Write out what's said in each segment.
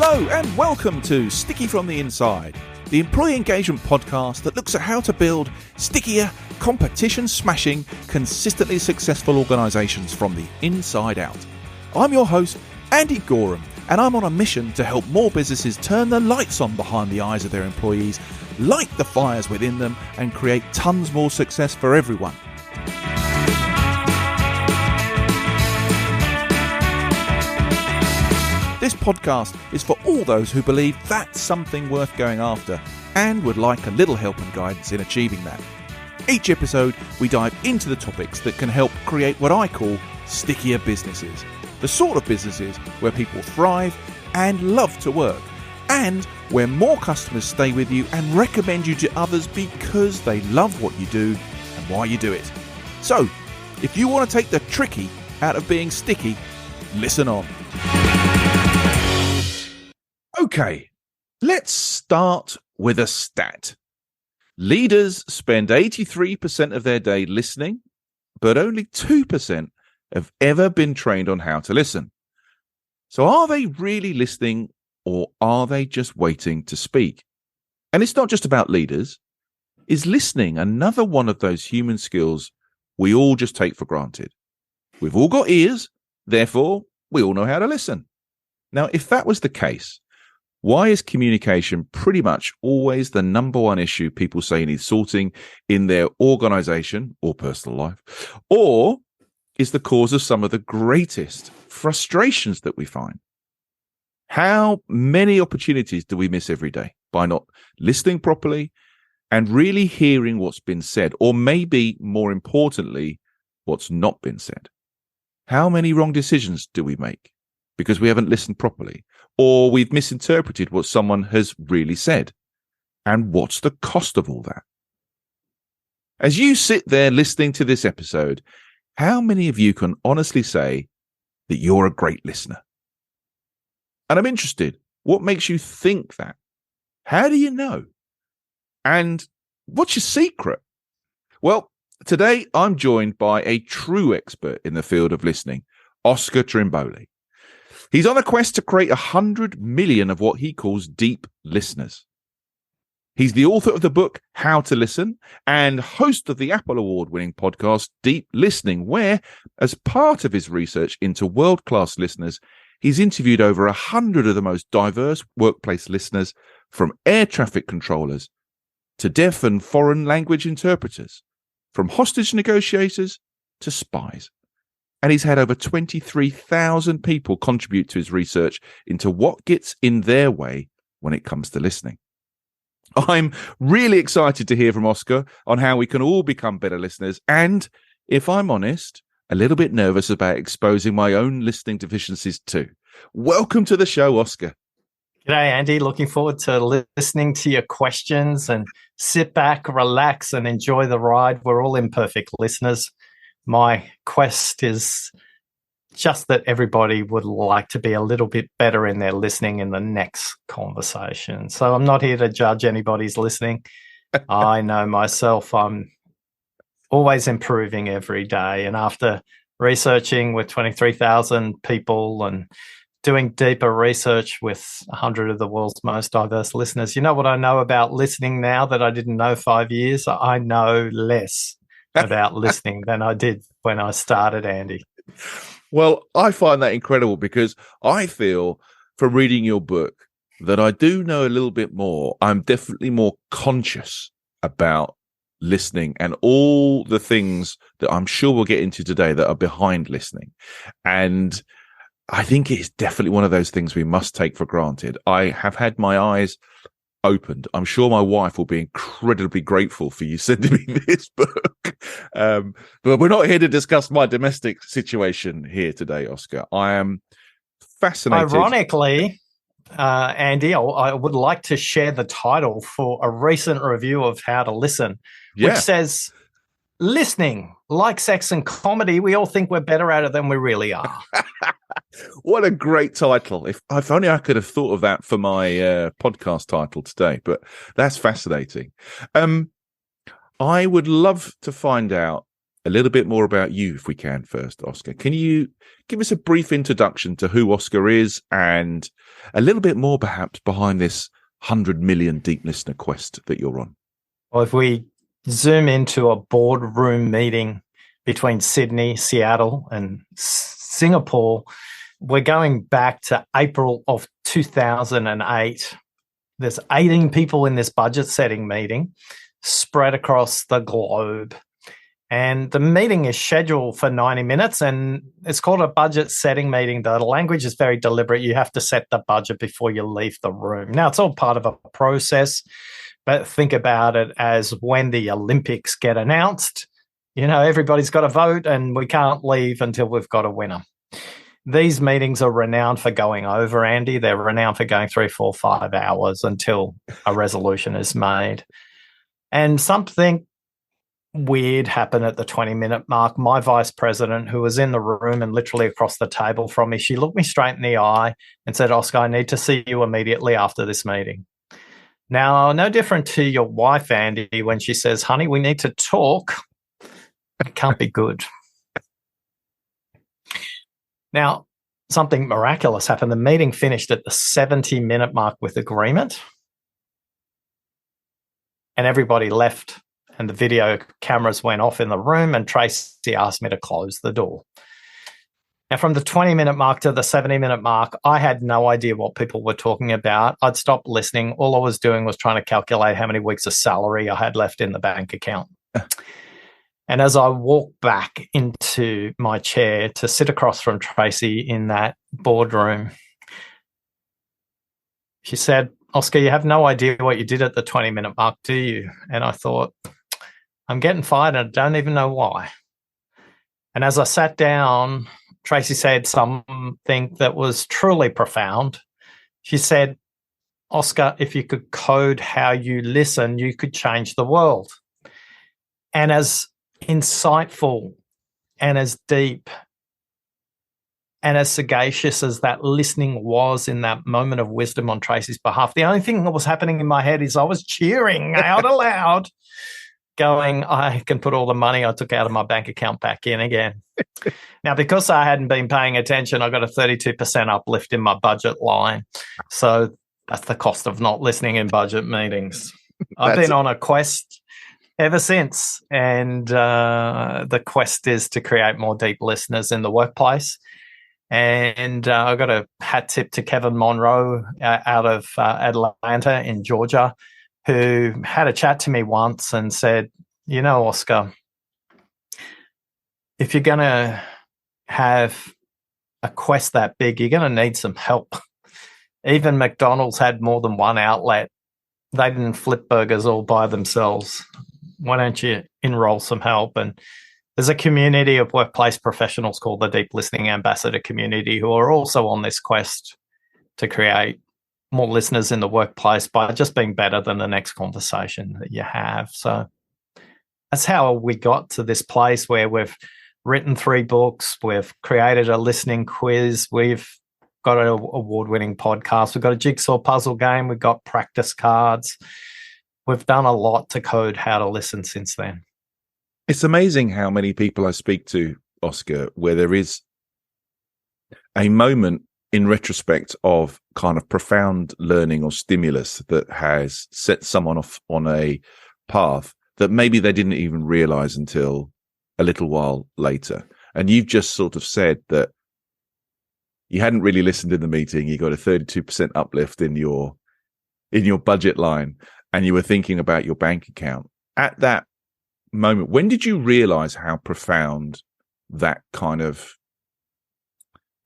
Hello and welcome to Sticky from the Inside, the employee engagement podcast that looks at how to build stickier, competition-smashing, consistently successful organisations from the inside out. I'm your host, Andy Goram, and I'm on a mission to help more businesses turn the lights on behind the eyes of their employees, light the fires within them, and create tons more success for everyone. This podcast is for all those who believe that's something worth going after and would like a little help and guidance in achieving that. Each episode, we dive into the topics that can help create what I call stickier businesses. The sort of businesses where people thrive and love to work, and where more customers stay with you and recommend you to others because they love what you do and why you do it. So, if you want to take the tricky out of being sticky, listen on. Okay, let's start with a stat. Leaders spend 83% of their day listening, but only 2% have ever been trained on how to listen. So are they really listening, or are they just waiting to speak? And it's not just about leaders. Is listening another one of those human skills we all just take for granted? We've all got ears, therefore we all know how to listen. Now, if that was the case, why is communication pretty much always the number one issue people say needs sorting in their organization or personal life, or is the cause of some of the greatest frustrations that we find? How many opportunities do we miss every day by not listening properly and really hearing what's been said, or maybe more importantly, what's not been said? How many wrong decisions do we make because we haven't listened properly, or we've misinterpreted what someone has really said? And what's the cost of all that? As you sit there listening to this episode, how many of you can honestly say that you're a great listener? And I'm interested, what makes you think that? How do you know? And what's your secret? Well, today I'm joined by a true expert in the field of listening, Oscar Trimboli. He's on a quest to create 100 million of what he calls deep listeners. He's the author of the book How to Listen and host of the Apple Award-winning podcast Deep Listening, where, as part of his research into world-class listeners, he's interviewed over 100 of the most diverse workplace listeners, from air traffic controllers to deaf and foreign language interpreters, from hostage negotiators to spies. And he's had over 23,000 people contribute to his research into what gets in their way when it comes to listening. I'm really excited to hear from Oscar on how we can all become better listeners, and, if I'm honest, a little bit nervous about exposing my own listening deficiencies too. Welcome to the show, Oscar. G'day, Andy. Looking forward to listening to your questions, and sit back, relax, and enjoy the ride. We're all imperfect listeners. My quest is just that everybody would like to be a little bit better in their listening in the next conversation. So I'm not here to judge anybody's listening. I know myself, I'm always improving every day. And after researching with 23,000 people and doing deeper research with 100 of the world's most diverse listeners, you know what I know about listening now that I didn't know 5 years? I know less about listening than I did when I started, Andy. Well, I find that incredible because I feel from reading your book that I do know a little bit more. I'm definitely more conscious about listening and all the things that I'm sure we'll get into today that are behind listening. And I think it's definitely one of those things we must take for granted. I have had my eyes opened. I'm sure my wife will be incredibly grateful for you sending me this book. But we're not here to discuss my domestic situation here today, Oscar. I am fascinated. Ironically, Andy, I would like to share the title for a recent review of How to Listen, which says, listening, like sex and comedy, we all think we're better at it than we really are. What a great title. If only I could have thought of that for my podcast title today, but that's fascinating. I would love to find out a little bit more about you, if we can, first, Oscar. Can you give us a brief introduction to who Oscar is and a little bit more, perhaps, behind this 100 million deep listener quest that you're on? Well, if we zoom into a boardroom meeting between Sydney, Seattle, and Singapore, we're going back to April of 2008. There's 18 people in this budget setting meeting spread across the globe. And the meeting is scheduled for 90 minutes, and it's called a budget setting meeting. The language is very deliberate. You have to set the budget before you leave the room. Now, it's all part of a process, but think about it as when the Olympics get announced, everybody's got to vote, and we can't leave until we've got a winner. These meetings are renowned for going over, Andy. They're renowned for going 3, 4, 5 hours until a resolution is made. And something weird happened at the 20-minute mark. My vice president, who was in the room and literally across the table from me, she looked me straight in the eye and said, "Oscar, I need to see you immediately after this meeting." Now, no different to your wife, Andy, when she says, "Honey, we need to talk," it can't be good. Now, something miraculous happened. The meeting finished at the 70-minute mark with agreement, and everybody left, and the video cameras went off in the room, and Tracy asked me to close the door. Now, from the 20-minute mark to the 70-minute mark, I had no idea what people were talking about. I'd stopped listening. All I was doing was trying to calculate how many weeks of salary I had left in the bank account. And as I walked back into my chair to sit across from Tracy in that boardroom, she said, "Oscar, you have no idea what you did at the 20-minute mark, do you?" And I thought, I'm getting fired and I don't even know why. And as I sat down, Tracy said something that was truly profound. She said, "Oscar, if you could code how you listen, you could change the world." And as insightful and as deep and as sagacious as that listening was in that moment of wisdom on Tracy's behalf, the only thing that was happening in my head is I was cheering out aloud, going, I can put all the money I took out of my bank account back in again. Now, because I hadn't been paying attention, I got a 32% uplift in my budget line. So that's the cost of not listening in budget meetings. I've been on a quest ever since, and the quest is to create more deep listeners in the workplace. And I got a hat tip to Kevin Monroe out of Atlanta in Georgia, who had a chat to me once and said, "Oscar, if you're going to have a quest that big, you're going to need some help. Even McDonald's had more than one outlet. They didn't flip burgers all by themselves. Why don't you enroll some help?" And there's a community of workplace professionals called the Deep Listening Ambassador Community who are also on this quest to create more listeners in the workplace by just being better than the next conversation that you have. So that's how we got to this place where we've written 3 books, we've created a listening quiz, we've got an award-winning podcast, we've got a jigsaw puzzle game, we've got practice cards. We've done a lot to code how to listen since then. It's amazing how many people I speak to, Oscar, where there is a moment in retrospect of kind of profound learning or stimulus that has set someone off on a path that maybe they didn't even realize until a little while later. And you've just sort of said that you hadn't really listened in the meeting. You got a 32% uplift in your budget line, and you were thinking about your bank account. At that moment, when did you realize how profound that kind of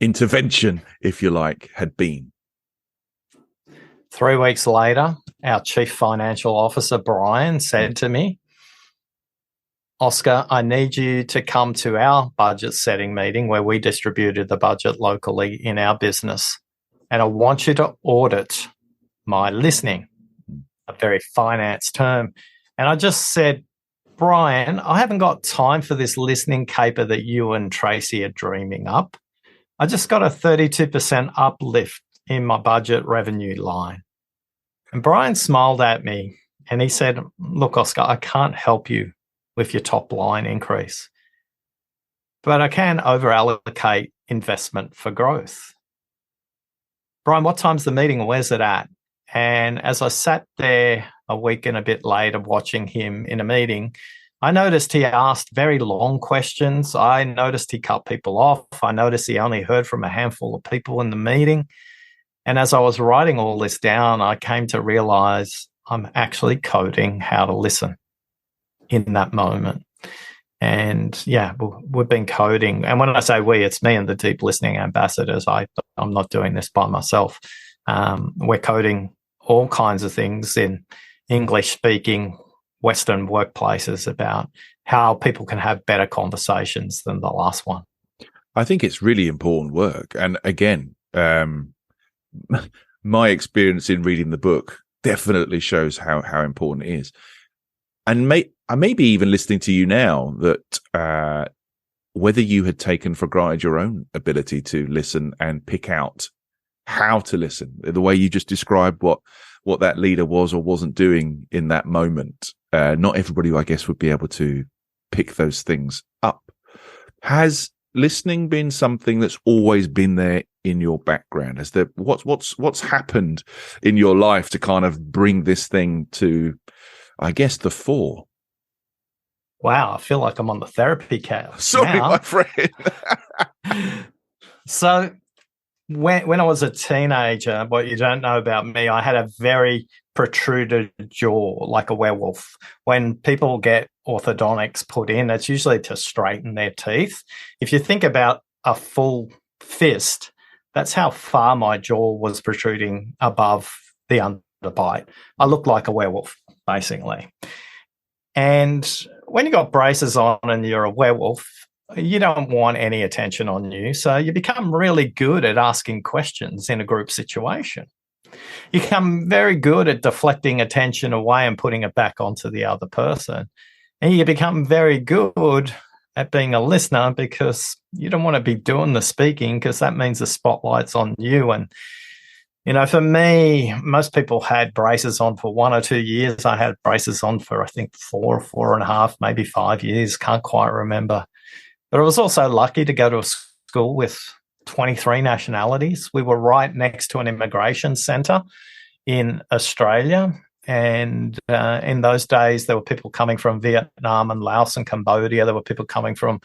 intervention, if you like, had been? 3 weeks later, our chief financial officer, Brian, said to me, "Oscar, I need you to come to our budget setting meeting where we distributed the budget locally in our business. And I want you to audit my listening," a very finance term. And I just said, "Brian, I haven't got time for this listening caper that you and Tracy are dreaming up. I just got a 32% uplift in my budget revenue line." And Brian smiled at me and he said, "Look, Oscar, I can't help you with your top line increase. but I can over-allocate investment for growth. Brian, what time's the meeting and where's it at? And as I sat there a week and a bit later watching him in a meeting, I noticed he asked very long questions. I noticed he cut people off. I noticed he only heard from a handful of people in the meeting. And as I was writing all this down, I came to realize I'm actually coding how to listen in that moment. And yeah, we've been coding. And when I say we, it's me and the deep listening ambassadors. I'm not doing this by myself. We're coding all kinds of things in English-speaking Western workplaces about how people can have better conversations than the last one. I think it's really important work. And again, my experience in reading the book definitely shows how important it is. And maybe even listening to you now, that whether you had taken for granted your own ability to listen and pick out how to listen, the way you just described what that leader was or wasn't doing in that moment. Not everybody, I guess, would be able to pick those things up. Has listening been something that's always been there in your background? Has there what's happened in your life to kind of bring this thing to, I guess, the fore? Wow, I feel like I'm on the therapy couch. Sorry, now. my friend. So when I was a teenager, what you don't know about me, I had a very protruded jaw, like a werewolf. When people get orthodontics put in, it's usually to straighten their teeth. If you think about a full fist, that's how far my jaw was protruding above the underbite. I looked like a werewolf, basically. And when you got braces on and you're a werewolf, you don't want any attention on you. So you become really good at asking questions in a group situation. You become very good at deflecting attention away and putting it back onto the other person. And you become very good at being a listener because you don't want to be doing the speaking because that means the spotlight's on you. And, you know, for me, most people had braces on for 1 or 2 years. I had braces on for, I think, 4.5, maybe 5 years. Can't quite remember. But I was also lucky to go to a school with 23 nationalities. We were right next to an immigration centre in Australia. And in those days, there were people coming from Vietnam and Laos and Cambodia. There were people coming from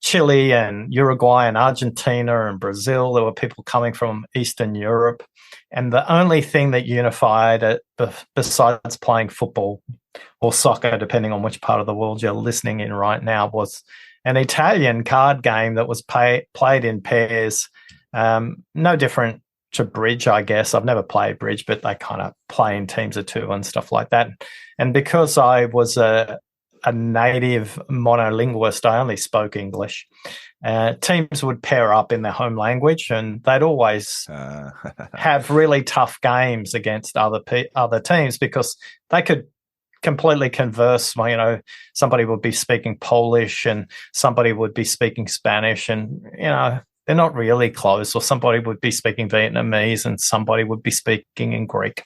Chile and Uruguay and Argentina and Brazil. There were people coming from Eastern Europe. And the only thing that unified it, besides playing football or soccer, depending on which part of the world you're listening in right now, was an Italian card game that was played in pairs, no different to bridge, I guess. I've never played bridge, but they kind of play in teams of two and stuff like that. And because I was a native monolinguist, I only spoke English. Teams would pair up in their home language, and they'd always have really tough games against other teams because they could completely converse. You know, somebody would be speaking Polish and somebody would be speaking Spanish, and you know, they're not really close. Or somebody would be speaking Vietnamese and somebody would be speaking in Greek.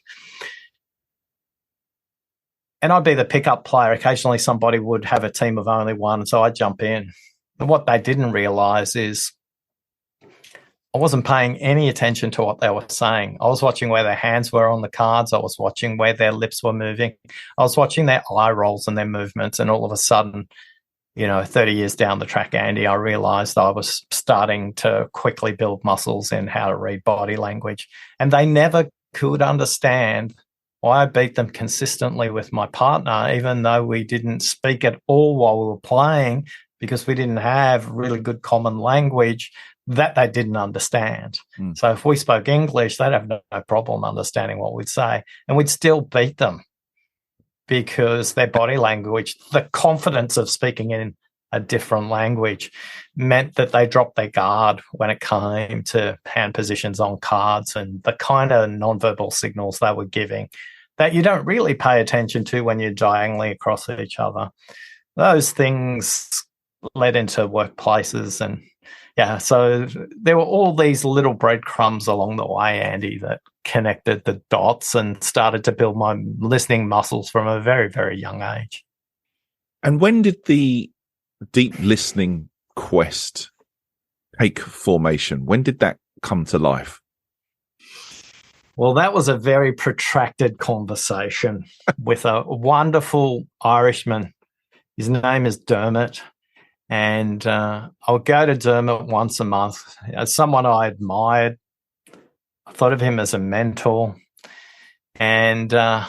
And I'd be the pickup player. Occasionally somebody would have a team of only one, so I'd jump in. And what they didn't realize is I wasn't paying any attention to what they were saying. I was watching where their hands were on the cards. I was watching where their lips were moving. I was watching their eye rolls and their movements. And all of a sudden, you know, 30 years down the track, Andy, I realized I was starting to quickly build muscles in how to read body language. And they never could understand why I beat them consistently with my partner, even though we didn't speak at all while we were playing, because we didn't have really good common language that they didn't understand. So if we spoke English, they'd have no problem understanding what we'd say, and we'd still beat them because their body language, the confidence of speaking in a different language, meant that they dropped their guard when it came to hand positions on cards and the kind of nonverbal signals they were giving that you don't really pay attention to when you're diagonally across each other. Those things led into workplaces, and yeah, so there were all these little breadcrumbs along the way, Andy, that connected the dots and started to build my listening muscles from a very, very young age. And when did the deep listening quest take formation? When did that come to life? Well, that was a very protracted conversation with a wonderful Irishman. His name is Dermot. And I would go to Dermot once a month. As someone I admired, I thought of him as a mentor. And I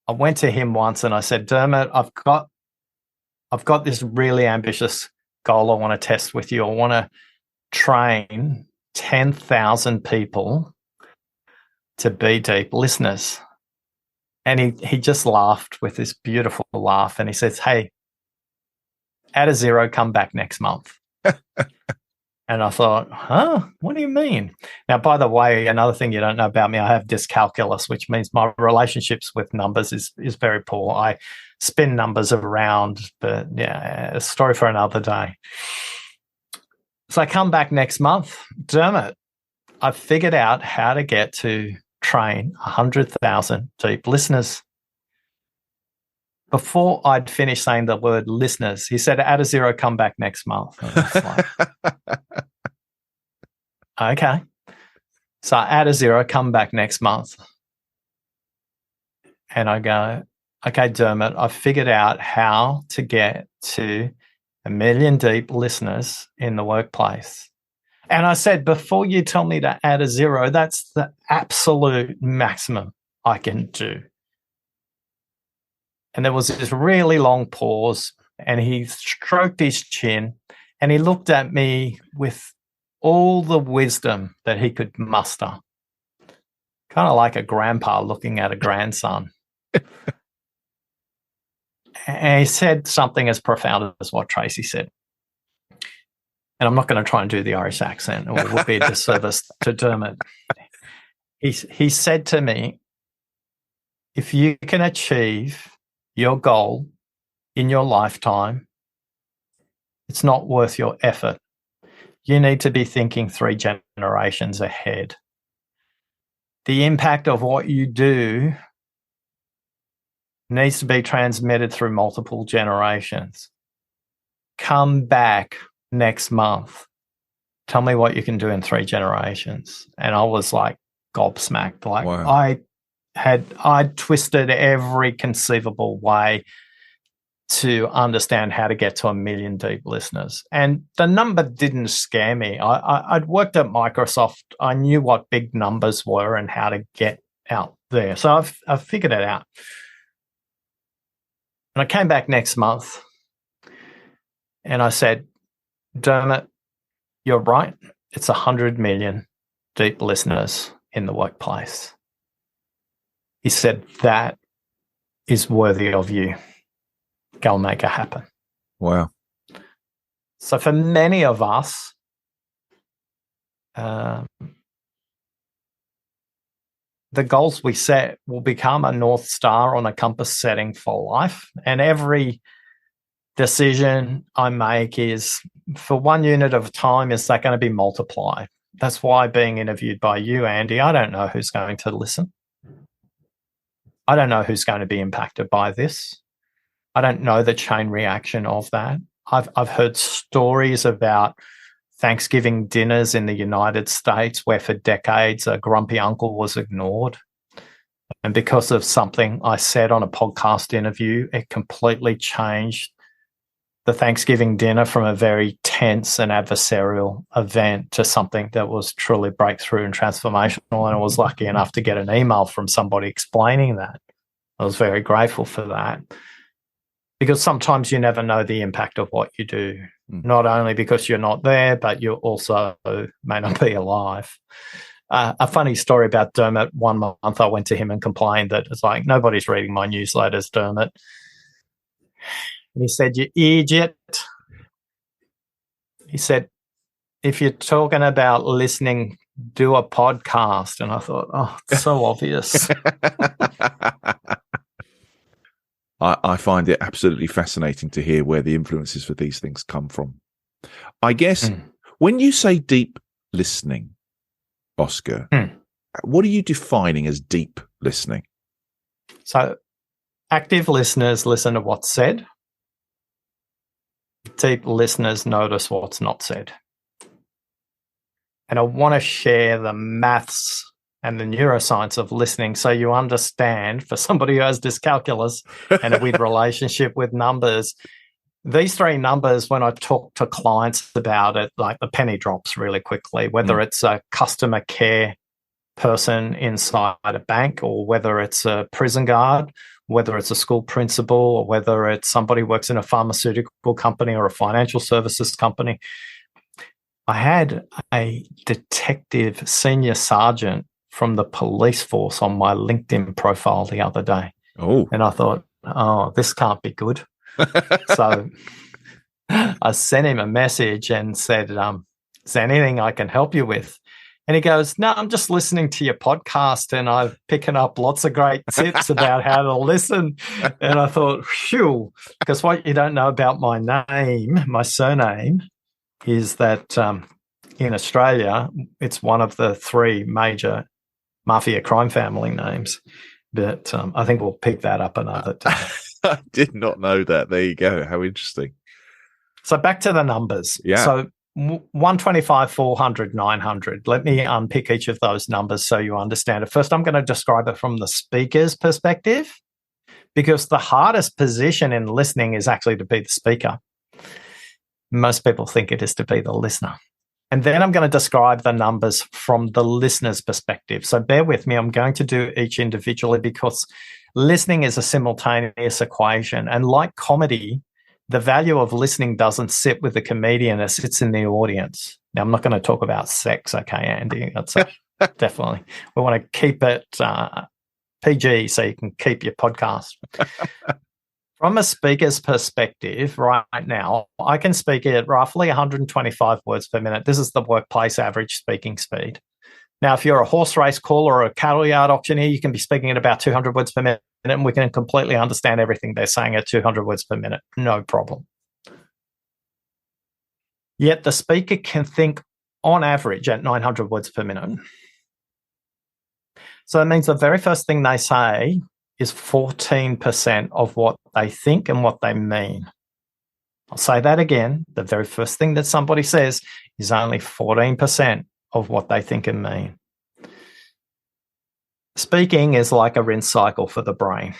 went to him once and I said, Dermot, I've got this really ambitious goal I want to test with you. I want to train 10,000 people to be deep listeners. And he just laughed with this beautiful laugh. And he says, hey, add a 0, come back next month. And I thought, what do you mean? Now, by the way, another thing you don't know about me, I have dyscalculus, which means my relationships with numbers is very poor. I spin numbers around, but yeah, a story for another day. So I come back next month. Dermot, I figured out how to get to train 100,000 deep listeners. Before I'd finished saying the word listeners, he said, add a 0, come back next month. And I was like, okay. So I add a 0, come back next month. And I go, okay, Dermot, I've figured out how to get to 1 million deep listeners in the workplace. And I said, before you tell me to add a 0, that's the absolute maximum I can do. And there was this really long pause, and he stroked his chin, and he looked at me with all the wisdom that he could muster, kind of like a grandpa looking at a grandson. And he said something as profound as what Tracy said. And I'm not going to try and do the Irish accent, or it would be a disservice to Dermot. He said to me, if you can achieve your goal in your lifetime, it's not worth your effort. You need to be thinking 3 generations ahead. The impact of what you do needs to be transmitted through multiple generations. Come back next month. Tell me what you can do in 3 generations. And I was like gobsmacked. Like, wow. I'd twisted every conceivable way to understand how to get to 1 million deep listeners. And the number didn't scare me. I'd worked at Microsoft. I knew what big numbers were and how to get out there. So I've figured it out. And I came back next month and I said, Dermot, you're right. It's 100 million deep listeners in the workplace. He said, that is worthy of you. Go and make it happen. Wow. So for many of us, the goals we set will become a North Star on a compass setting for life. And every decision I make is, for 1 unit of time, is that going to be multiplied? That's why being interviewed by you, Andy, I don't know who's going to listen. I don't know who's going to be impacted by this. I don't know the chain reaction of that. I've heard stories about Thanksgiving dinners in the United States where for decades a grumpy uncle was ignored. And because of something I said on a podcast interview, it completely changed the Thanksgiving dinner from a very tense and adversarial event to something that was truly breakthrough and transformational. And I was lucky enough to get an email from somebody explaining that. I was very grateful for that, because sometimes you never know the impact of what you do, not only because you're not there, but you also may not be alive. A funny story about Dermot, 1 month I went to him and complained that it's like, nobody's reading my newsletters, Dermot. And he said, you idiot. He said, if you're talking about listening, do a podcast. And I thought, oh, it's so obvious. I find it absolutely fascinating to hear where the influences for these things come from. I guess when you say deep listening, Oscar, what are you defining as deep listening? So active listeners listen to what's said. deep listeners notice what's not said. And I want to share the maths and the neuroscience of listening so you understand, for somebody who has dyscalculia and a weird relationship with numbers, these three numbers, when I talk to clients about it, like the penny drops really quickly, whether it's a customer care person inside a bank, or whether it's a prison guard, whether it's a school principal, or whether it's somebody who works in a pharmaceutical company or a financial services company. I had a detective senior sergeant from the police force on my LinkedIn profile the other day. Oh. And I thought, this can't be good. So I sent him a message and said, is there anything I can help you with? And he goes, no, I'm just listening to your podcast and I'm picking up lots of great tips about how to listen. And I thought, phew, because what you don't know about my name, my surname, is that in Australia, it's one of the three major mafia crime family names. But I think we'll pick that up another time. I did not know that. There you go. How interesting. So back to the numbers. Yeah. So 125, 400, 900. Let me unpick each of those numbers so you understand it. First, I'm going to describe it from the speaker's perspective, because the hardest position in listening is actually to be the speaker. Most people think it is to be the listener. And then I'm going to describe the numbers from the listener's perspective. So bear with me. I'm going to do each individually because listening is a simultaneous equation. And like comedy, the value of listening doesn't sit with the comedian, it sits in the audience. Now, I'm not going to talk about sex, okay, Andy? That's definitely. We want to keep it PG so you can keep your podcast. From a speaker's perspective, right now, I can speak at roughly 125 words per minute. This is the workplace average speaking speed. Now, if you're a horse race caller or a cattle yard auctioneer, you can be speaking at about 200 words per minute, and we can completely understand everything they're saying at 200 words per minute. No problem. Yet the speaker can think on average at 900 words per minute. So that means the very first thing they say is 14% of what they think and what they mean. I'll say that again. The very first thing that somebody says is only 14% of what they think and mean. Speaking is like a rinse cycle for the brain.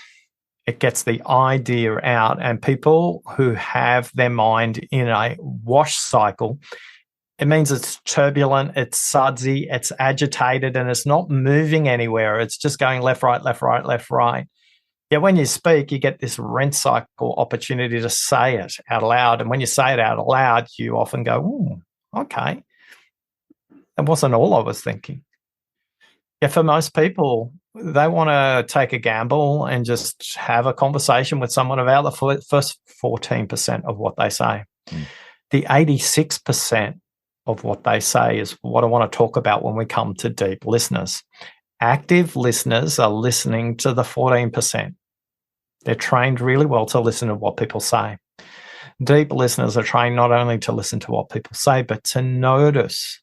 It gets the idea out, and people who have their mind in a wash cycle, it means it's turbulent, it's sudsy, it's agitated, and it's not moving anywhere. It's just going left, right, left, right, left, right. Yeah, when you speak, you get this rinse cycle opportunity to say it out loud. And when you say it out loud, you often go, ooh, okay. That wasn't all I was thinking. Yeah, for most people, they want to take a gamble and just have a conversation with someone about the first 14% of what they say. The 86% of what they say is what I want to talk about when we come to deep listeners. Active listeners are listening to the 14%. They're trained really well to listen to what people say. Deep listeners are trained not only to listen to what people say, but to notice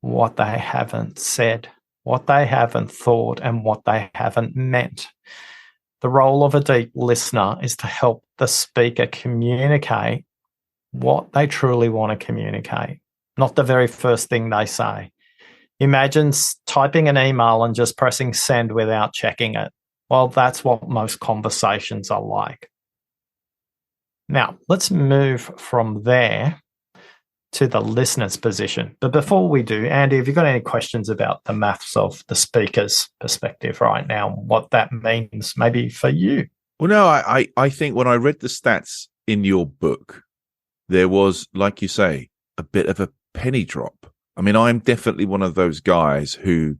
what they haven't said, what they haven't thought, and what they haven't meant. The role of a deep listener is to help the speaker communicate what they truly want to communicate, not the very first thing they say. Imagine typing an email and just pressing send without checking it. Well, that's what most conversations are like. Now, let's move from there to the listener's position. But before we do, Andy, have you got any questions about the maths of the speaker's perspective right now, what that means maybe for you? Well, no, I think when I read the stats in your book, there was, like you say, a bit of a penny drop. I mean, I'm definitely one of those guys who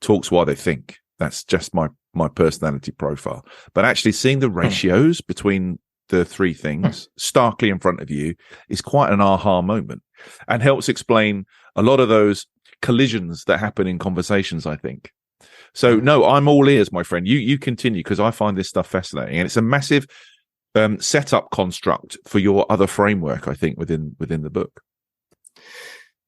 talks while they think. That's just my personality profile. But actually seeing the ratios between the three things starkly in front of you is quite an aha moment, and helps explain a lot of those collisions that happen in conversations, I think. So, no, I'm all ears, my friend. You continue, because I find this stuff fascinating, and it's a massive setup construct for your other framework, I think, within the book.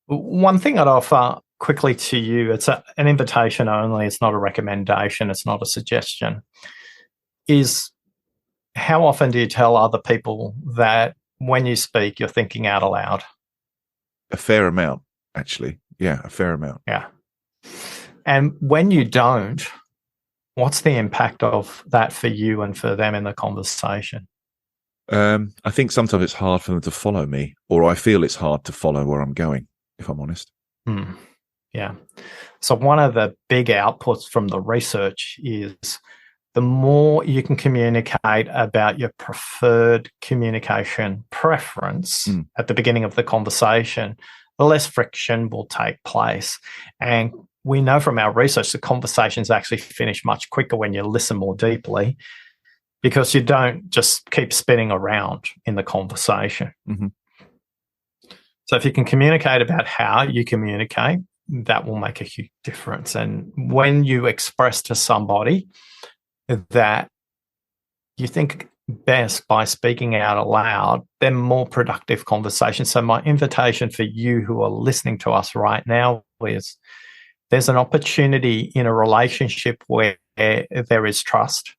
One thing I'd offer quickly to you, it's an invitation only, it's not a recommendation, it's not a suggestion, is how often do you tell other people that when you speak, you're thinking out aloud? A fair amount, actually. Yeah, a fair amount. Yeah. And when you don't, what's the impact of that for you and for them in the conversation? I think sometimes it's hard for them to follow me, or I feel it's hard to follow where I'm going, if I'm honest. Yeah. So one of the big outputs from the research is the more you can communicate about your preferred communication preference at the beginning of the conversation, the less friction will take place. And we know from our research that conversations actually finish much quicker when you listen more deeply, because you don't just keep spinning around in the conversation. Mm-hmm. So if you can communicate about how you communicate, that will make a huge difference. And when you express to somebody that you think best by speaking out aloud, they're more productive conversations. So my invitation for you who are listening to us right now is there's an opportunity in a relationship where there is trust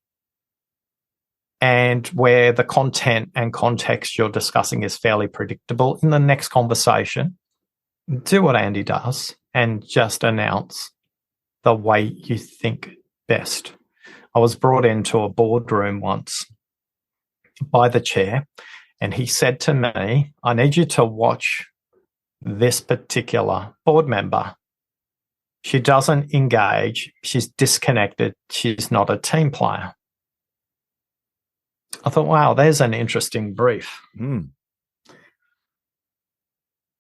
and where the content and context you're discussing is fairly predictable. In the next conversation, do what Andy does and just announce the way you think best. I was brought into a boardroom once by the chair, and he said to me, I need you to watch this particular board member. She doesn't engage. She's disconnected. She's not a team player. I thought, wow, there's an interesting brief.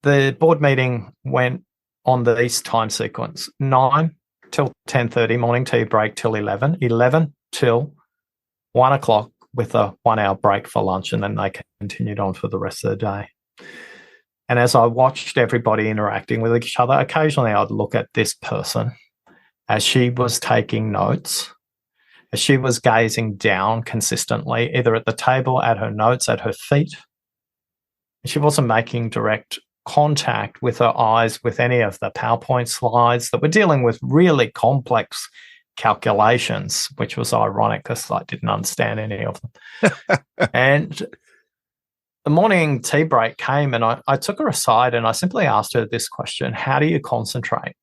The board meeting went on this time sequence: 9 till 10:30, morning tea break till 11, 11 till 1 o'clock with a 1 hour break for lunch, and then they continued on for the rest of the day. And as I watched everybody interacting with each other, occasionally I'd look at this person as she was taking notes, as she was gazing down consistently, either at the table, at her notes, at her feet. She wasn't making direct contact with her eyes with any of the PowerPoint slides that were dealing with really complex calculations, which was ironic because I didn't understand any of them. And the morning tea break came, and I took her aside and I simply asked her this question: how do you concentrate?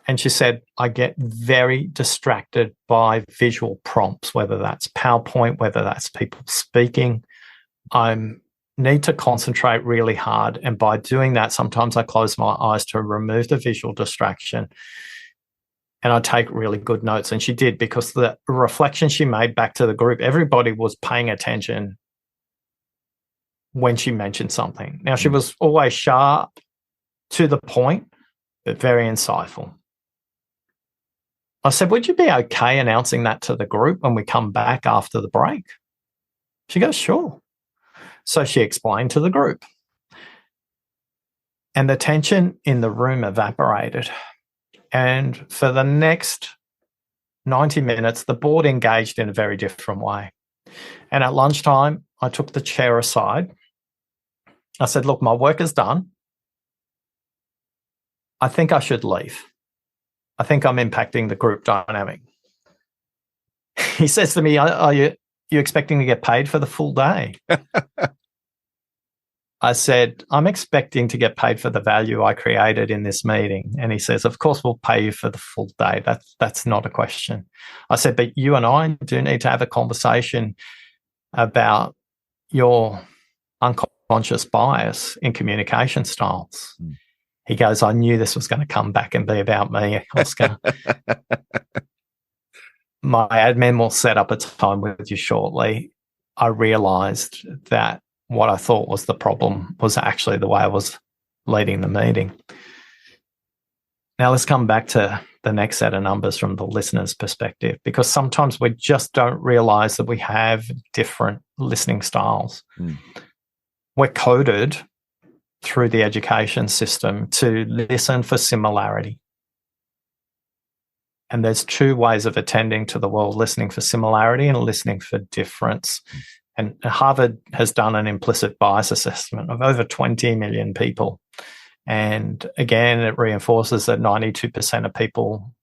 And she said, I get very distracted by visual prompts, whether that's PowerPoint, whether that's people speaking. I need to concentrate really hard. And by doing that, sometimes I close my eyes to remove the visual distraction, and I take really good notes. And she did, because the reflection she made back to the group, everybody was paying attention when she mentioned something. Now, she was always sharp, to the point, but very insightful. I said, would you be okay announcing that to the group when we come back after the break? She goes, sure. So she explained to the group. And the tension in the room evaporated. And for the next 90 minutes, the board engaged in a very different way. And at lunchtime, I took the chair aside. I said, look, my work is done. I think I should leave. I think I'm impacting the group dynamic. He says to me, are you expecting to get paid for the full day? I said, I'm expecting to get paid for the value I created in this meeting. And he says, of course, we'll pay you for the full day. That's not a question. I said, but you and I do need to have a conversation about your unconscious bias in communication styles. He goes, I knew this was going to come back and be about me, Oscar. My admin will set up a time with you shortly. I realized that what I thought was the problem was actually the way I was leading the meeting. Now let's come back to the next set of numbers from the listener's perspective, because sometimes we just don't realize that we have different listening styles. We're coded through the education system to listen for similarity. And there's two ways of attending to the world: listening for similarity and listening for difference. And Harvard has done an implicit bias assessment of over 20 million people. And again, it reinforces that 92% of people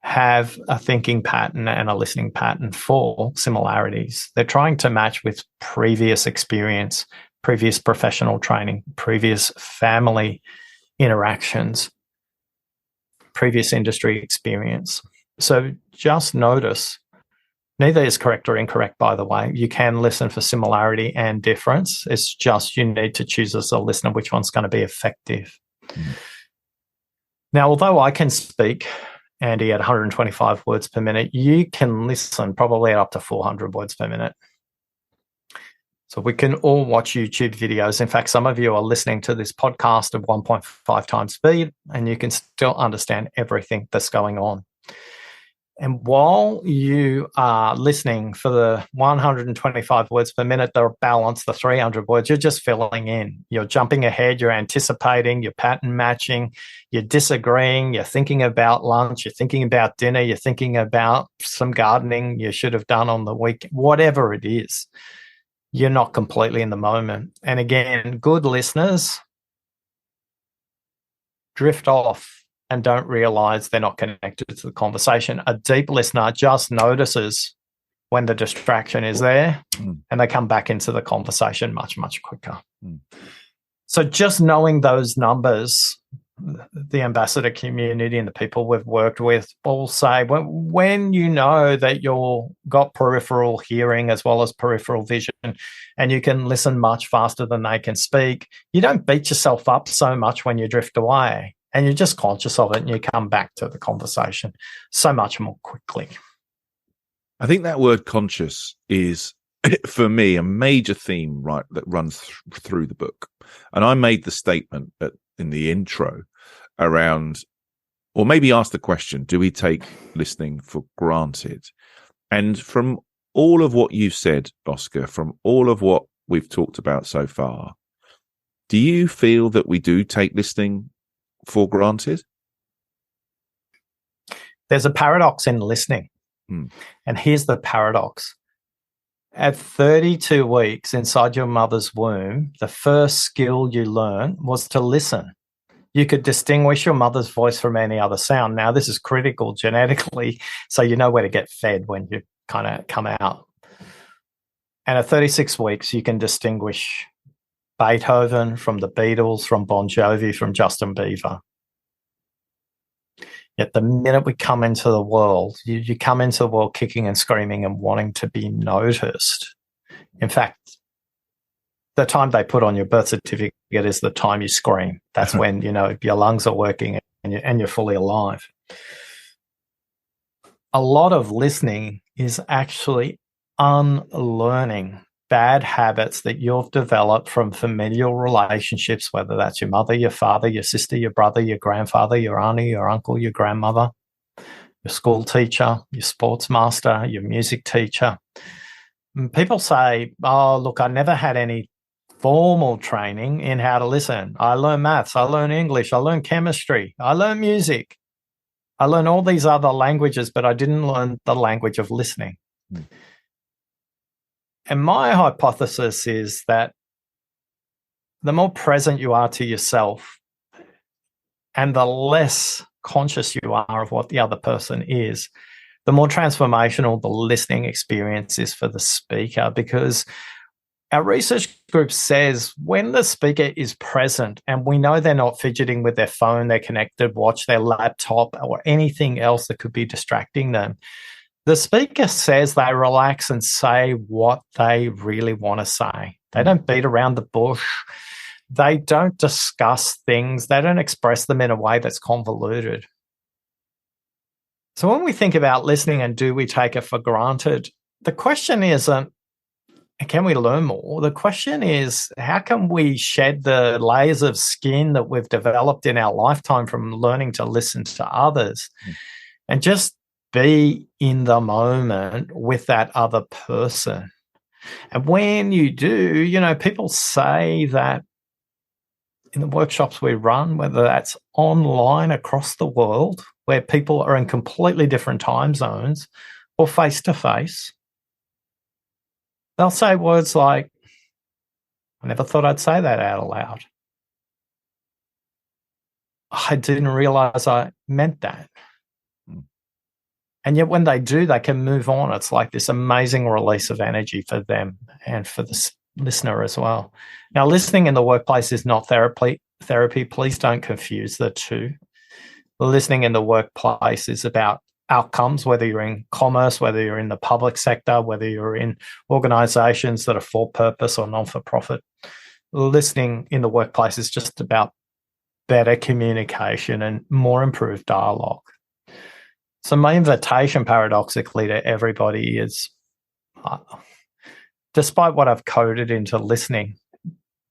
have a thinking pattern and a listening pattern for similarities. They're trying to match with previous experience, previous professional training, previous family interactions, previous industry experience. So just notice, neither is correct or incorrect, by the way. You can listen for similarity and difference. It's just you need to choose as a listener which one's going to be effective. Now, although I can speak, Andy, at 125 words per minute, you can listen probably at up to 400 words per minute. So we can all watch YouTube videos. In fact, some of you are listening to this podcast at 1.5 times speed, and you can still understand everything that's going on. And while you are listening for the 125 words per minute, the balance, the 300 words, you're just filling in. You're jumping ahead, you're anticipating, you're pattern matching, you're disagreeing, you're thinking about lunch, you're thinking about dinner, you're thinking about some gardening you should have done on the weekend, whatever it is. You're not completely in the moment. And again, good listeners drift off and don't realize they're not connected to the conversation. A deep listener just notices when the distraction is there and they come back into the conversation much, much quicker. So just knowing those numbers, the ambassador community and the people we've worked with all say when you know that you've got peripheral hearing as well as peripheral vision and you can listen much faster than they can speak, you don't beat yourself up so much when you drift away. And you're just conscious of it and you come back to the conversation so much more quickly. I think that word conscious is, for me, a major theme, right, that runs through the book. And I made the statement in the intro around, or maybe ask the question, do we take listening for granted? And from all of what you've said, Oscar, from all of what we've talked about so far, do you feel that we do take listening for granted? There's a paradox in listening. And here's the paradox. At 32 weeks inside your mother's womb, the first skill you learned was to listen. You could distinguish your mother's voice from any other sound. Now, this is critical genetically, so you know where to get fed when you kind of come out. And at 36 weeks, you can distinguish Beethoven from the Beatles, from Bon Jovi, from Justin Bieber. Yet the minute we come into the world, you come into the world kicking and screaming and wanting to be noticed. In fact, the time they put on your birth certificate is the time you scream. That's when, your lungs are working and you're fully alive. A lot of listening is actually unlearning bad habits that you've developed from familial relationships, whether that's your mother, your father, your sister, your brother, your grandfather, your auntie, your uncle, your grandmother, your school teacher, your sports master, your music teacher. And people say, oh, look, I never had any formal training in how to listen. I learned maths, I learned English, I learned chemistry, I learned music. I learned all these other languages, but I didn't learn the language of listening. And my hypothesis is that the more present you are to yourself and the less conscious you are of what the other person is, the more transformational the listening experience is for the speaker, because our research group says when the speaker is present and we know they're not fidgeting with their phone, their connected watch, their laptop, or anything else that could be distracting them, the speaker says they relax and say what they really want to say. They don't beat around the bush. They don't discuss things. They don't express them in a way that's convoluted. So when we think about listening and do we take it for granted, the question isn't, can we learn more? The question is, how can we shed the layers of skin that we've developed in our lifetime from learning to listen to others and just be in the moment with that other person? And when you do, people say that in the workshops we run, whether that's online across the world, where people are in completely different time zones, or face-to-face, they'll say words like, I never thought I'd say that out loud. I didn't realize I meant that. And yet when they do, they can move on. It's like this amazing release of energy for them and for the listener as well. Now, listening in the workplace is not therapy. Please don't confuse the two. Listening in the workplace is about outcomes, whether you're in commerce, whether you're in the public sector, whether you're in organizations that are for purpose or non-for-profit. Listening in the workplace is just about better communication and more improved dialogue. So my invitation, paradoxically, to everybody is, despite what I've coded into listening,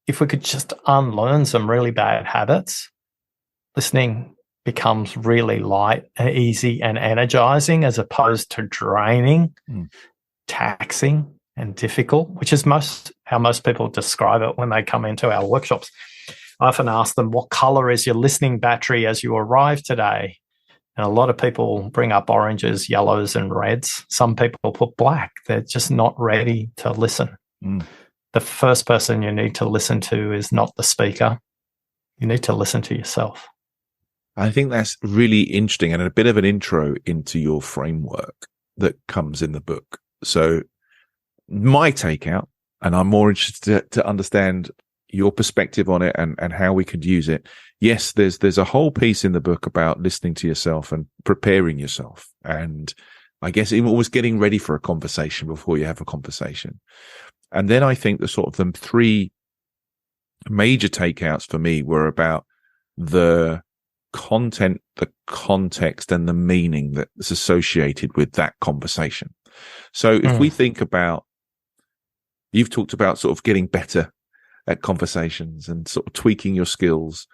if we could just unlearn some really bad habits, listening becomes really light and easy and energizing as opposed to draining, taxing, and difficult, which is how most people describe it when they come into our workshops. I often ask them, what color is your listening battery as you arrive today? And a lot of people bring up oranges, yellows, and reds. Some people put black. They're just not ready to listen. The first person you need to listen to is not the speaker. You need to listen to yourself. I think that's really interesting and a bit of an intro into your framework that comes in the book. So my takeout, and I'm more interested to understand your perspective on it and how we could use it. Yes, there's a whole piece in the book about listening to yourself and preparing yourself. And I guess even always getting ready for a conversation before you have a conversation. And then I think the sort of the three major takeouts for me were about the content, the context, and the meaning that's associated with that conversation. So if we think about, you've talked about sort of getting better at conversations and sort of tweaking your skills.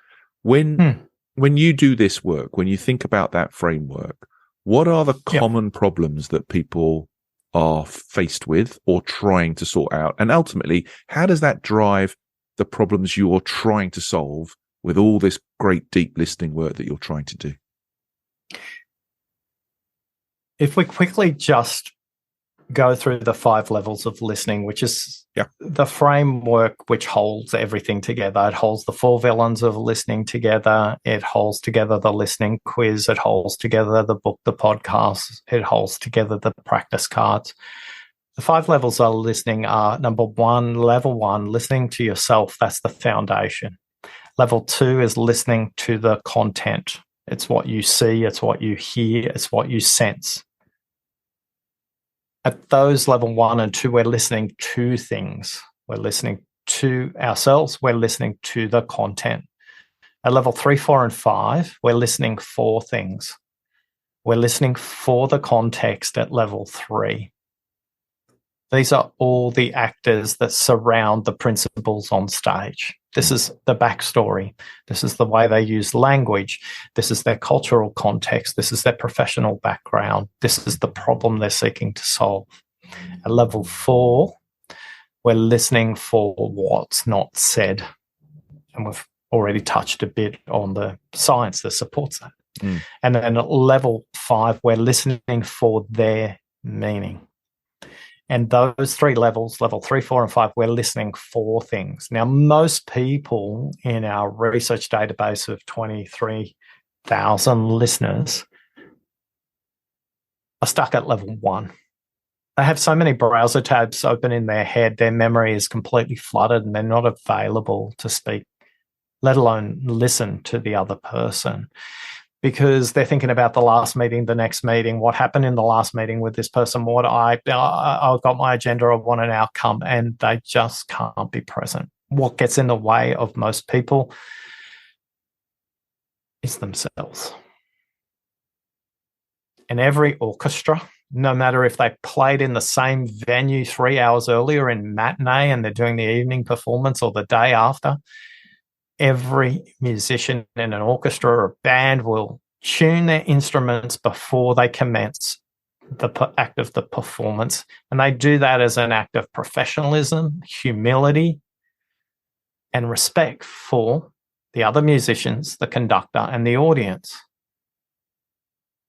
When you do this work, when you think about that framework, what are the common problems that people are faced with or trying to sort out? And ultimately, how does that drive the problems you're trying to solve with all this great deep listening work that you're trying to do? If we quickly just go through the 5 levels of listening, which is the framework which holds everything together. It holds the 4 villains of listening together. It holds together the listening quiz. It holds together the book, the podcast. It holds together the practice cards. The 5 levels of listening are, number 1, level 1, listening to yourself. That's the foundation. Level 2 is listening to the content. It's what you see. It's what you hear. It's what you sense. At those level 1 and 2, we're listening to things. We're listening to ourselves. We're listening to the content. At level 3, 4, and 5, we're listening for things. We're listening for the context at level 3. These are all the actors that surround the principals on stage. This is the backstory. This is the way they use language. This is their cultural context. This is their professional background. This is the problem they're seeking to solve. At level 4, we're listening for what's not said. And we've already touched a bit on the science that supports that. And then at level 5, we're listening for their meaning. And those 3 levels, level 3, 4, and 5, we're listening for things. Now, most people in our research database of 23,000 listeners are stuck at level 1. They have so many browser tabs open in their head, their memory is completely flooded and they're not available to speak, let alone listen to the other person. Because they're thinking about the last meeting, the next meeting, what happened in the last meeting with this person, what I've got my agenda, I want an outcome, and they just can't be present. What gets in the way of most people is themselves. And every orchestra, no matter if they played in the same venue 3 hours earlier in matinee and they're doing the evening performance or the day after, every musician in an orchestra or a band will tune their instruments before they commence the act of the performance. And they do that as an act of professionalism, humility, and respect for the other musicians, the conductor, and the audience.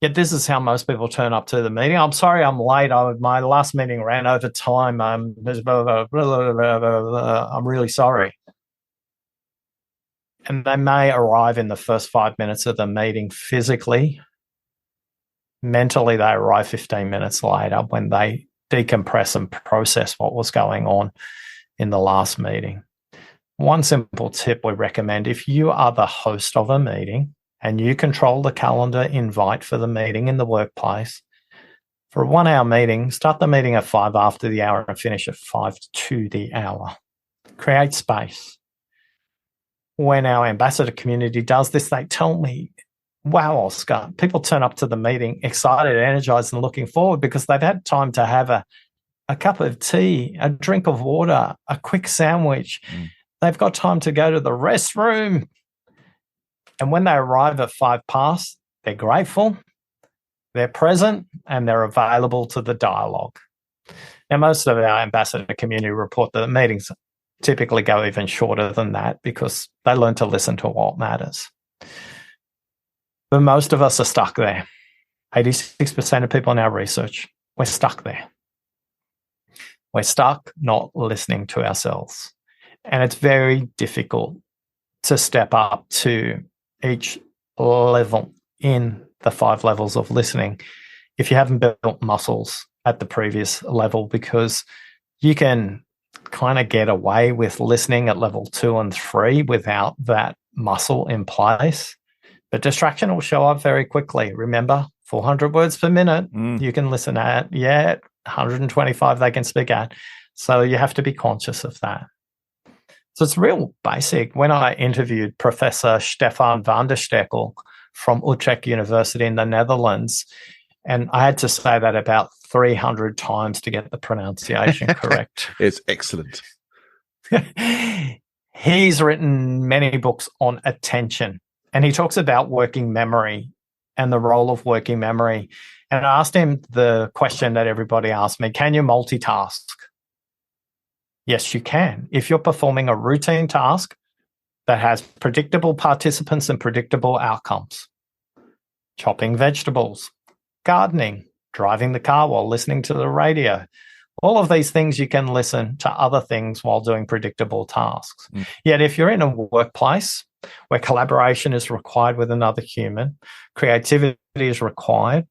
Yet this is how most people turn up to the meeting. I'm sorry I'm late. My last meeting ran over time. I'm really sorry. And they may arrive in the first 5 minutes of the meeting physically, mentally they arrive 15 minutes later when they decompress and process what was going on in the last meeting. One simple tip we recommend: if you are the host of a meeting and you control the calendar invite for the meeting in the workplace, for a 1 hour meeting, start the meeting at 5 after the hour and finish at 5 to the hour. Create space. When our ambassador community does this, they tell me, wow, Oscar, people turn up to the meeting excited, energized, and looking forward because they've had time to have a cup of tea, a drink of water, a quick sandwich. They've got time to go to the restroom. And when they arrive at 5 past, they're grateful, they're present, and they're available to the dialogue. Now, most of our ambassador community report that the meetings typically go even shorter than that because they learn to listen to what matters. But most of us are stuck there. 86% of people in our research, we're stuck there. We're stuck not listening to ourselves. And it's very difficult to step up to each level in the 5 levels of listening if you haven't built muscles at the previous level, because you can kind of get away with listening at level 2 and 3 without that muscle in place. But distraction will show up very quickly. Remember, 400 words per minute you can listen at, 125 they can speak at. So you have to be conscious of that. So it's real basic. When I interviewed Professor Stefan van der Stekkel from Utrecht University in the Netherlands, and I had to say that about 300 times to get the pronunciation correct. It's excellent. He's written many books on attention, and he talks about working memory and the role of working memory. And I asked him the question that everybody asked me: can you multitask? Yes, you can. If you're performing a routine task that has predictable participants and predictable outcomes. Chopping vegetables, gardening, driving the car while listening to the radio. All of these things you can listen to other things while doing predictable tasks. Yet if you're in a workplace where collaboration is required with another human, creativity is required,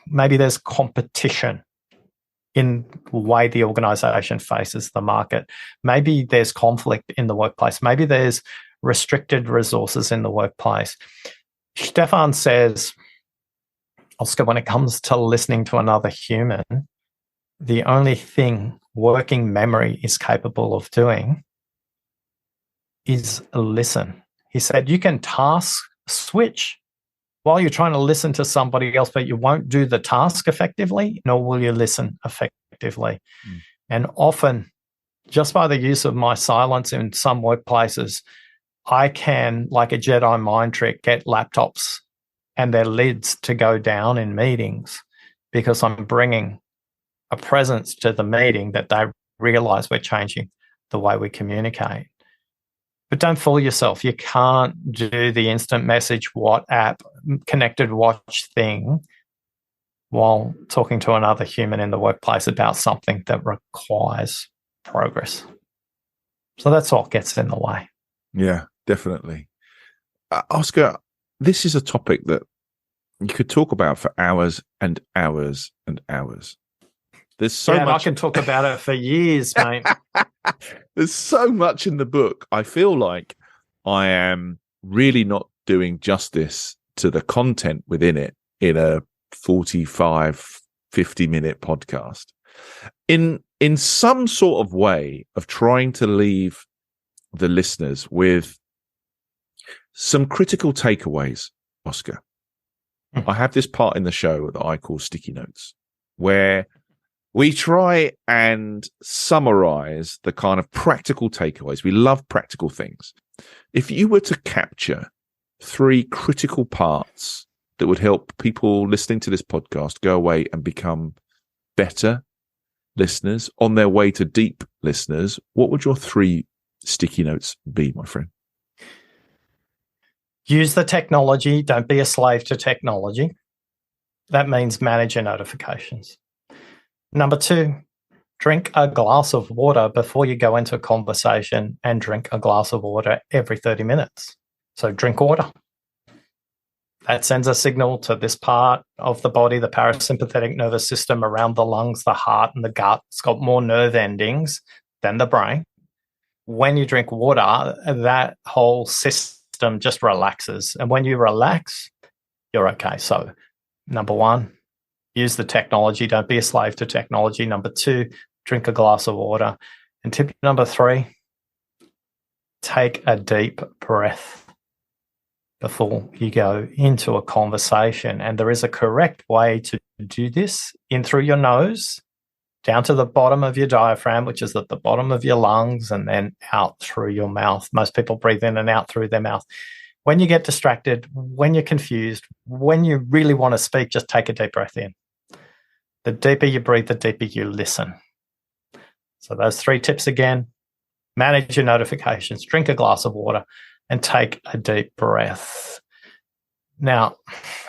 maybe there's competition in the way the organization faces the market. Maybe there's conflict in the workplace. Maybe there's restricted resources in the workplace. Stefan says, Oscar, when it comes to listening to another human, the only thing working memory is capable of doing is listen. He said, you can task switch while you're trying to listen to somebody else, but you won't do the task effectively, nor will you listen effectively. And often, just by the use of my silence in some workplaces, I can, like a Jedi mind trick, get laptops and their lids to go down in meetings because I'm bringing a presence to the meeting that they realize we're changing the way we communicate. But don't fool yourself. You can't do the instant message, WhatsApp, connected watch thing while talking to another human in the workplace about something that requires progress. So that's what gets in the way. Yeah, definitely. Oscar, this is a topic that you could talk about for hours and hours and hours. There's so much. I can talk about it for years, mate. There's so much in the book. I feel like I am really not doing justice to the content within it in a 45, 50-minute podcast. In some sort of way of trying to leave the listeners with some critical takeaways, Oscar. I have this part in the show that I call Sticky Notes, where we try and summarize the kind of practical takeaways. We love practical things. If you were to capture 3 critical parts that would help people listening to this podcast go away and become better listeners on their way to deep listeners, what would your 3 sticky notes be, my friend? Use the technology. Don't be a slave to technology. That means manage your notifications. Number 2, drink a glass of water before you go into a conversation, and drink a glass of water every 30 minutes. So drink water. That sends a signal to this part of the body, the parasympathetic nervous system around the lungs, the heart, and the gut. It's got more nerve endings than the brain. When you drink water, that whole system just relaxes. And when you relax, you're okay. So, number one, use the technology. Don't be a slave to technology. Number two, drink a glass of water. And tip number three, take a deep breath before you go into a conversation. And there is a correct way to do this: in through your nose, down to the bottom of your diaphragm, which is at the bottom of your lungs, and then out through your mouth. Most people breathe in and out through their mouth. When you get distracted, when you're confused, when you really want to speak, just take a deep breath in. The deeper you breathe, the deeper you listen. So those three tips again: manage your notifications, drink a glass of water, and take a deep breath. Now,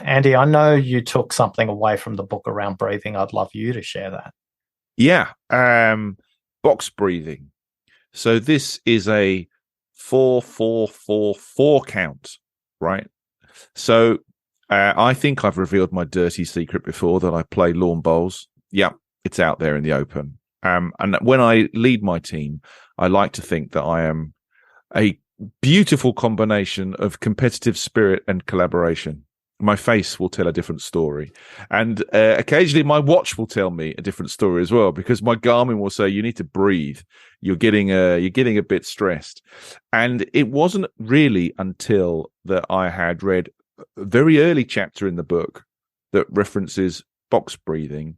Andy, I know you took something away from the book around breathing. I'd love you to share that. Yeah, box breathing. So this is a 4-4-4-4 count, right? So I think I've revealed my dirty secret before, that I play lawn bowls. Yeah, it's out there in the open. And when I lead my team, I like to think that I am a beautiful combination of competitive spirit and collaboration. My face will tell a different story, and occasionally my watch will tell me a different story as well, because my Garmin will say, you need to breathe, you're getting a bit stressed. And it wasn't really until that I had read a very early chapter in the book that references box breathing,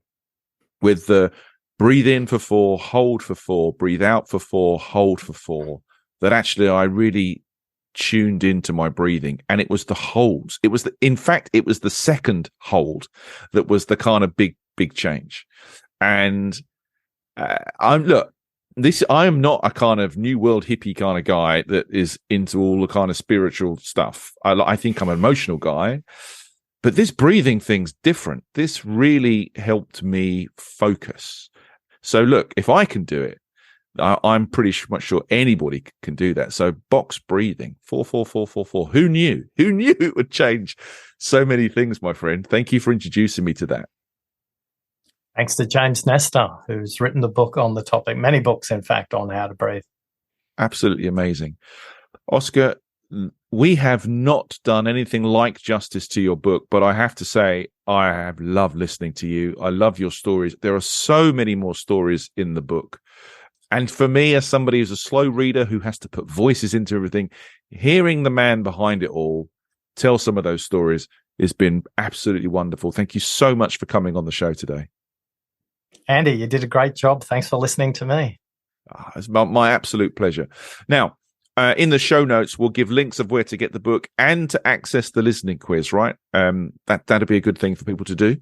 with the breathe in for 4, hold for 4, breathe out for 4, hold for 4, that actually I really tuned into my breathing. And it was the holds. It was in fact, it was the second hold that was the kind of big change. And I am not a kind of new world hippie kind of guy that is into all the kind of spiritual stuff. I think I'm an emotional guy, but this breathing thing's different. This really helped me focus. So look, if I can do it, I'm pretty much sure anybody can do that. So box breathing, 4-4-4-4-4. Who knew? Who knew it would change so many things, my friend? Thank you for introducing me to that. Thanks to James Nestor, who's written the book on the topic, many books, in fact, on how to breathe. Absolutely amazing. Oscar, we have not done anything like justice to your book, but I have to say, I have loved listening to you. I love your stories. There are so many more stories in the book. And for me, as somebody who's a slow reader who has to put voices into everything, hearing the man behind it all tell some of those stories has been absolutely wonderful. Thank you so much for coming on the show today. Andy, you did a great job. Thanks for listening to me. It's my absolute pleasure. Now, in the show notes, we'll give links of where to get the book and to access the listening quiz, right? That'd be a good thing for people to do.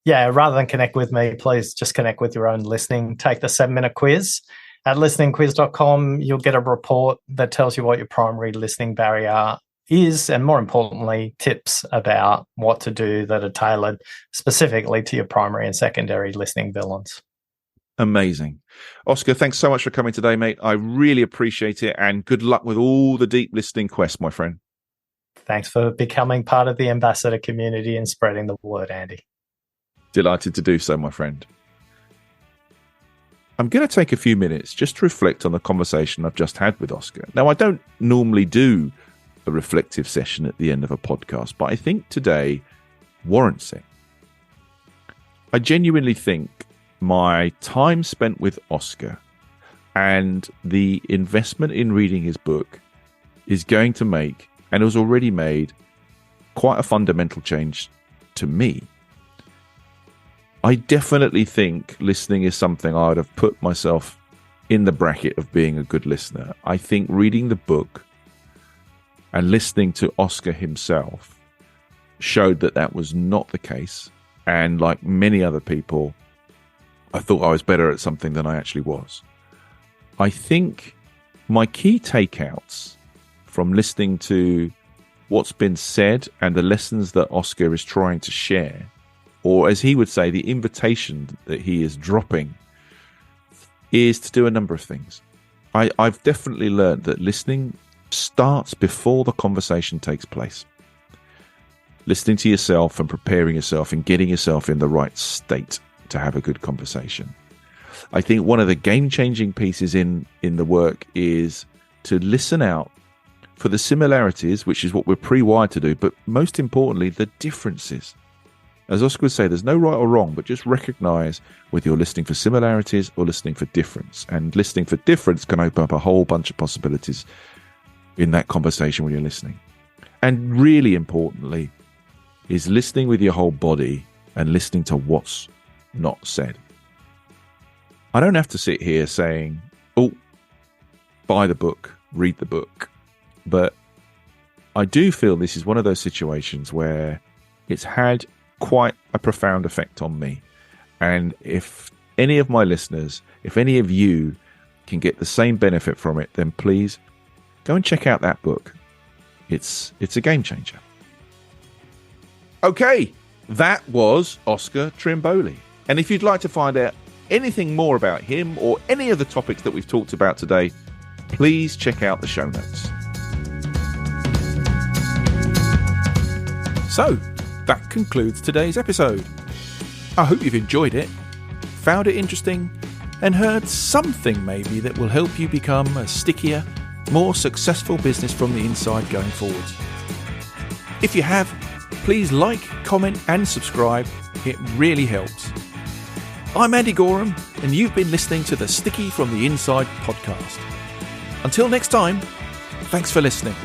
Yeah, rather than connect with me, please just connect with your own listening. Take the 7-minute quiz. At listeningquiz.com, you'll get a report that tells you what your primary listening barrier is, and more importantly, tips about what to do that are tailored specifically to your primary and secondary listening villains. Amazing. Oscar, thanks so much for coming today, mate. I really appreciate it, and good luck with all the deep listening quests, my friend. Thanks for becoming part of the ambassador community and spreading the word, Andy. Delighted to do so, my friend. I'm going to take a few minutes just to reflect on the conversation I've just had with Oscar. Now, I don't normally do a reflective session at the end of a podcast, but I think today warrants it. I genuinely think my time spent with Oscar and the investment in reading his book is going to make, and has already made, quite a fundamental change to me. I definitely think listening is something I would have put myself in the bracket of being a good listener. I think reading the book and listening to Oscar himself showed that that was not the case. And like many other people, I thought I was better at something than I actually was. I think my key takeouts from listening to what's been said and the lessons that Oscar is trying to share, or as he would say, the invitation that he is dropping, is to do a number of things. I've definitely learned that listening starts before the conversation takes place. listening to yourself and preparing yourself and getting yourself in the right state to have a good conversation. I think one of the game-changing pieces in the work is to listen out for the similarities, which is what we're pre-wired to do, but most importantly, the differences. As Oscar would say, there's no right or wrong, but just recognize whether you're listening for similarities or listening for difference. And listening for difference can open up a whole bunch of possibilities in that conversation when you're listening. And really importantly, is listening with your whole body and listening to what's not said. I don't have to sit here saying, oh, buy the book, read the book. But I do feel this is one of those situations where it's had quite a profound effect on me. And if any of my listeners, if any of you can get the same benefit from it, then please go and check out that book. It's a game changer. Okay, that was Oscar Trimboli. And if you'd like to find out anything more about him or any of the topics that we've talked about today, please check out the show notes. So, that concludes today's episode. I hope you've enjoyed it, found it interesting, and heard something maybe that will help you become a stickier, more successful business from the inside going forward. If you have, please like, comment, and subscribe. It really helps. I'm Andy Goram, and you've been listening to the Sticky from the Inside podcast. Until next time, thanks for listening.